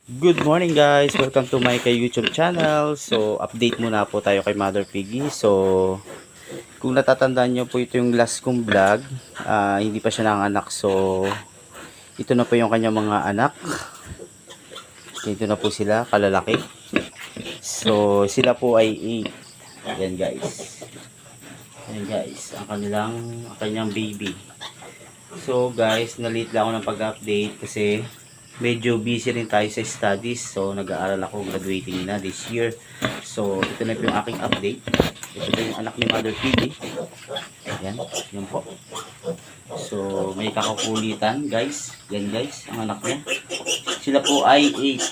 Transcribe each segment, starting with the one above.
Good morning guys! Welcome to my kay YouTube channel. So, update muna po tayo kay Mother Piggy. So, kung natatandaan nyo po ito yung last kong vlog, hindi pa siya nanganak. So, ito na po yung kanyang mga anak. Ito na po sila, kalalaki. So, sila po ay 8. Ayan guys. Ayan guys, ang kanyang baby. So guys, na-late lang ako ng pag-update kasi medyo busy rin tayo sa studies. So, nag-aaral ako, graduating na this year. So, ito na po yung aking update. Ito po yung anak ni Mother Piggy. Ayan, yan po. So, may kakakulitan, guys. Yan, guys, ang anak niya. Sila po ay 8.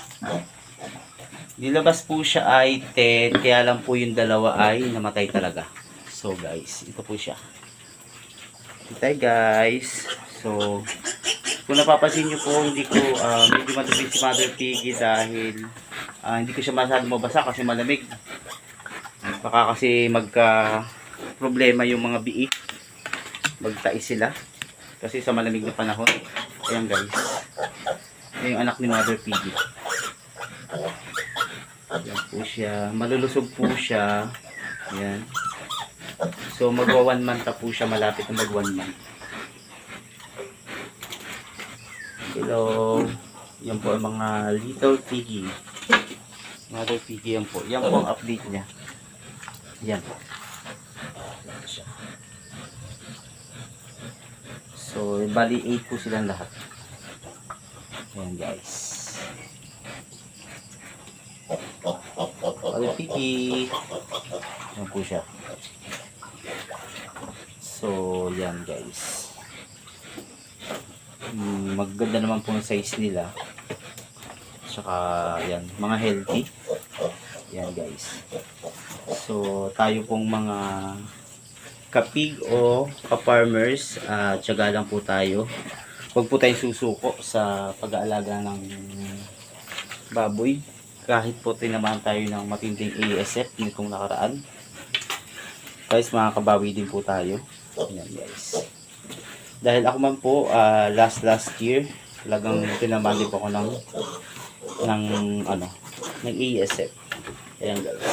Nilabas po siya ay 10, kaya lang po yung dalawa ay namatay talaga. So, guys, ito po siya. Ito guys. So, kung napapansin nyo po, hindi ko medyo matubig si Mother Piggy dahil hindi ko siya masyadong mabasa kasi malamig. Baka kasi magka problema yung mga biik. Magtais sila kasi sa malamig na panahon. Ayan guys. Ayan yung anak ni Mother Piggy. Ayan po siya. Malulusog po siya. Ayan. So magwa 1 month na po siya. Malapit na mag 1 month. Hello. Yan po ang mga little piggy. Mother Piggy yan po. Yan po ang update niya. Yan. So, bali 8 po silang lahat. Ayan guys. Mother Piggy. Yan po siya. So, yan guys. Maganda naman po ang size nila. Tsaka yan, mga healthy. Yan guys. So tayo pong mga kapig o ka-farmers, tiyaga lang po tayo. Huwag po tayong susuko sa pag-aalaga ng baboy. Kahit po tinamaan tayo ng matinding ASF nitong nakaraan. Guys, makakabawi din po tayo. Yan guys. Dahil ako man po last year talagang tinamaan din po ako ng ASF. Ayan guys.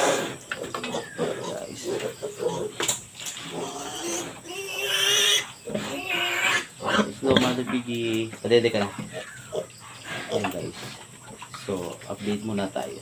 Slow Mother Piggy. Padede ka na. Ayan guys. So update muna tayo.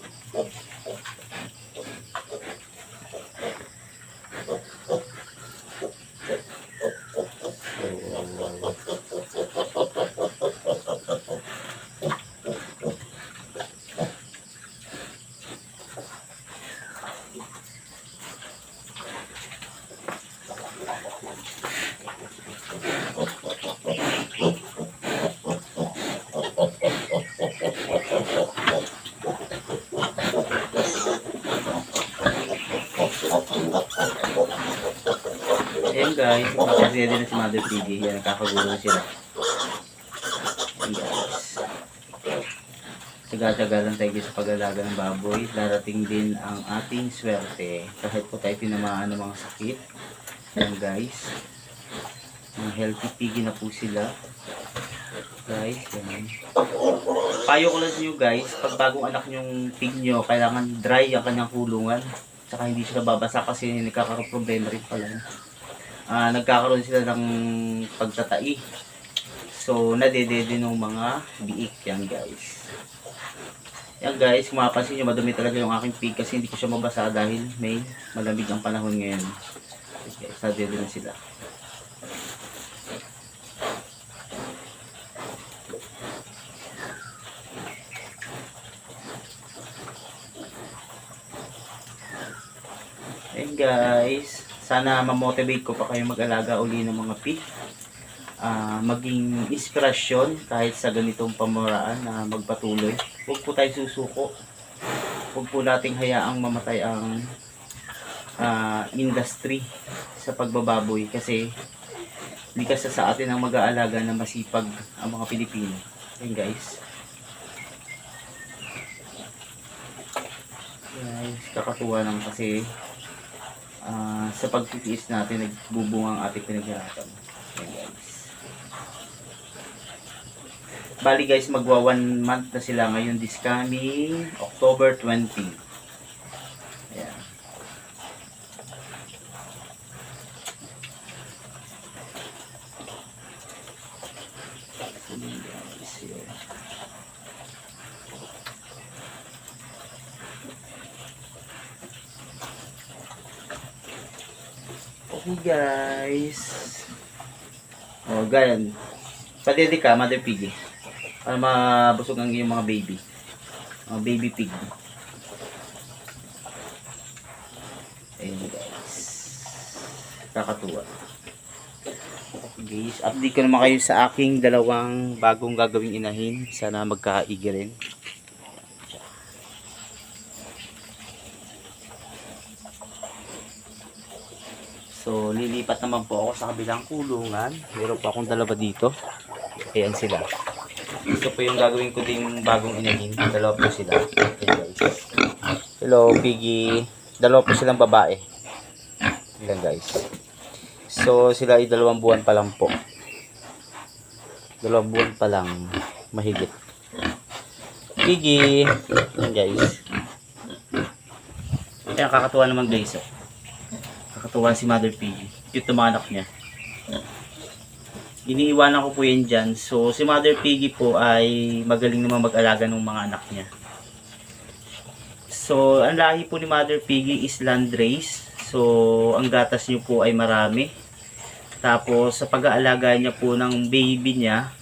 Ayan guys, ready na si Mother Piggy. Yan, kakagulo na sila. Ayan guys. Tsaga-tsaga lang tayo sa pag-alaga ng baboy. Darating din ang ating swerte. Kahit po tayo tinamaan ng mga sakit. Ayan guys. Mga healthy piggy na po sila. Guys, yan. Payo ko lang nyo guys, pag bagong anak nyong pig nyo, kailangan dry ang kanyang kulungan. Tsaka hindi sila babasa kasi nagkakaroon problema rin pala. Nagkakaroon sila ng pagtatai. So, nadedede ng mga biik yan guys. Yan guys, kung mapapansin nyo, madumi talaga yung aking pig kasi hindi ko siya mabasa dahil may malamig ang panahon ngayon. Okay, nadedede na sila. Ayan guys, sana ma-motivate ko pa kayo mag-alaga uli ng mga pig. Maging inspirasyon kahit sa ganitong pamaraan na magpatuloy. Huwag po tayo susuko. Huwag po nating hayaang mamatay ang industry sa pagbababoy kasi likas sa atin ang mag-aalaga na masipag ang mga Pilipino. Ayan guys. Guys, kakatuwa lang kasi sa pagtitiis natin nagbubunga ang ating pinaghirapan. Ayan guys. Bali guys, magwa 1 month na sila ngayon this coming October 20. Ayan. Okay guys. Oh, ganyan. Padede ka, Mother Piggy. Para mabusog ang iyong mga baby. Mga baby pig. Ayun guys. Kakatuwa. Guys, update ko naman kayo sa aking dalawang bagong gagawing inahin. Sana magkaigi rin. So, lilipat naman po ako sa kabilang kulungan. Meron po akong dalawa dito. Ayan sila. Ito po yung gagawin ko ding bagong inahin. Dalawa po sila. Ayan guys. Hello, Piggy. Dalawa po silang babae. Ayan guys. So, sila ay 2 buwan pa lang po. 2 buwan pa lang. Mahigit. Piggy. Ayan guys. Ayan, kakatuwa naman guys. Kakatuwa si Mother Piggy. Cute na mga anak niya. Iniiwanan ko po yan dyan. So, si Mother Piggy po ay magaling naman mag-alaga ng mga anak niya. So, ang lahi po ni Mother Piggy is Landrace. So, ang gatas niyo po ay marami. Tapos, sa pag-aalaga niya po ng baby niya,